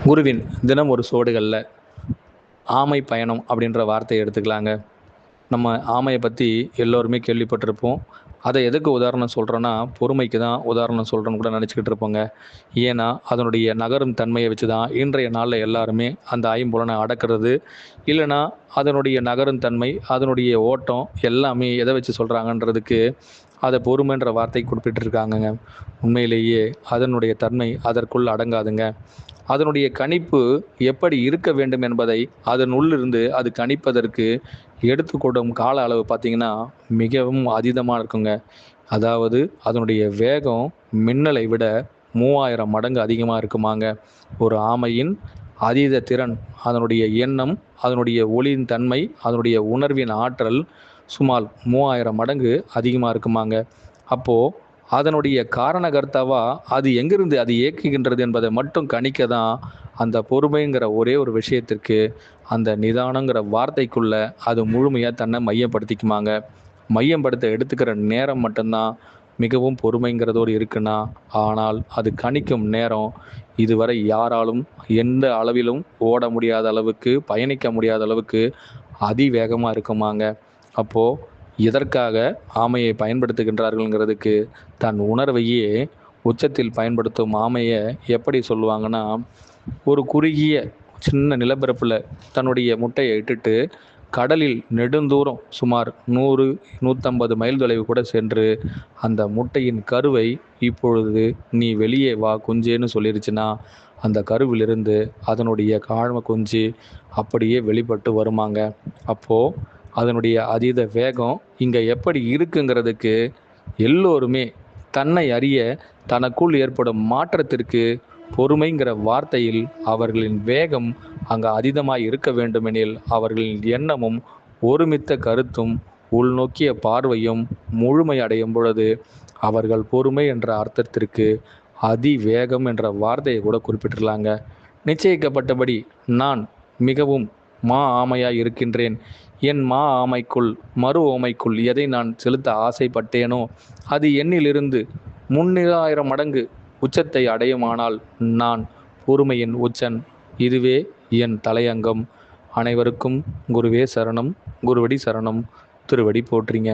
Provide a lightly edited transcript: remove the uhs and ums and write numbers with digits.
குருவின் தினம் ஒரு சுவடுகளில் ஆமை பயணம் அப்படின்ற வார்த்தையை எடுத்துக்கலாங்க. நம்ம ஆமையை பற்றி எல்லோருமே கேள்விப்பட்டிருப்போம். அதை எதுக்கு உதாரணம் சொல்கிறேன்னா, பொறுமைக்கு தான் உதாரணம் சொல்கிறேன்னு கூட நினச்சிக்கிட்டு இருப்போங்க. ஏன்னா அதனுடைய நகரும் தன்மையை வச்சு தான் இன்றைய நாளில் எல்லாருமே அந்த ஐம்புலனை அடக்கிறது, இல்லைன்னா அதனுடைய நகரும் தன்மை, அதனுடைய ஓட்டம் எல்லாமே எதை வச்சு சொல்கிறாங்கன்றதுக்கு அதை பொறுமைன்ற வார்த்தை குறிப்பிட்டிருக்காங்கங்க. உண்மையிலேயே அதனுடைய தன்மை அதற்குள் அடங்காதுங்க. அதனுடைய கணிப்பு எப்படி இருக்க வேண்டும் என்பதை அதன் உள்ளிருந்து அது கணிப்பதற்கு எடுத்துக்கொள்ளும் கால அளவு பார்த்திங்கன்னா மிகவும் அதீதமாக இருக்குங்க. அதாவது அதனுடைய வேகம் மின்னலை விட 3000 மடங்கு அதிகமாக இருக்குமாங்க. ஒரு ஆமையின் அதீத திறன், அதனுடைய எண்ணம், அதனுடைய ஒளியின் தன்மை, அதனுடைய உணர்வின் ஆற்றல் சுமார் 3000 மடங்கு அதிகமாக இருக்குமாங்க. அப்போது அதனுடைய காரணகர்த்தாவா அது எங்கிருந்து அது இயக்குகின்றது என்பதை மட்டும் கணிக்க தான் அந்த பொறுமைங்கிற ஒரே ஒரு விஷயத்திற்கு அந்த நிதானங்கிற வார்த்தைக்குள்ள அது முழுமையாக தன்னை மையப்படுத்திக்குமாங்க. மையப்படுத்த எடுத்துக்கிற நேரம் மட்டும்தான் மிகவும் பொறுமைங்கிறதோடு இருக்குன்னா, ஆனால் அது கணிக்கும் நேரம் இதுவரை யாராலும் எந்த அளவிலும் ஓட முடியாத அளவுக்கு, பயணிக்க முடியாத அளவுக்கு அதிவேகமாக இருக்குமாங்க. அப்போது எதற்காக ஆமையை பயன்படுத்துகின்றார்கள்ங்கிறதுக்கு தன் உணர்வையே உச்சத்தில் பயன்படுத்தும் ஆமையை எப்படி சொல்லுவாங்கன்னா, ஒரு குறுகிய சின்ன நிலப்பரப்பில் தன்னுடைய முட்டையை இட்டுட்டு கடலில் நெடுந்தூரம் சுமார் 100 150 மைல் தொலைவு கூட சென்று அந்த முட்டையின் கருவை இப்பொழுது நீ வெளியே வா குஞ்சேன்னு சொல்லிருச்சுன்னா, அந்த கருவிலிருந்து அதனுடைய காழ்ம குஞ்சு அப்படியே வெளிப்பட்டு வருமாங்க. அப்போது அதனுடைய அதீத வேகம் இங்கே எப்படி இருக்குங்கிறதுக்கு எல்லோருமே தன்னை அறிய தனக்குள் ஏற்படும் மாற்றத்திற்கு பொறுமைங்கிற வார்த்தையில் அவர்களின் வேகம் அங்கு அதீதமாய் இருக்க வேண்டுமெனில் அவர்களின் எண்ணமும் ஒருமித்த கருத்தும் உள்நோக்கிய பார்வையும் முழுமை அடையும் பொழுது அவர்கள் பொறுமை என்ற அர்த்தத்திற்கு அதிவேகம் என்ற வார்த்தையை கூட குறிப்பிட்டிருலாங்க. நிச்சயிக்கப்பட்டபடி நான் மிகவும் ஆமையாய் இருக்கின்றேன். என் ஆமைக்குள் மறு ஓமைக்குள் எதை நான் செலுத்த ஆசைப்பட்டேனோ அது என்னிலிருந்து 3000 மடங்கு உச்சத்தை அடையுமானால் நான் பொறுமையின் உச்சன். இதுவே என் தலையங்கம். அனைவருக்கும் குருவே சரணம், குருவடி சரணம், திருவடி போற்றிங்க.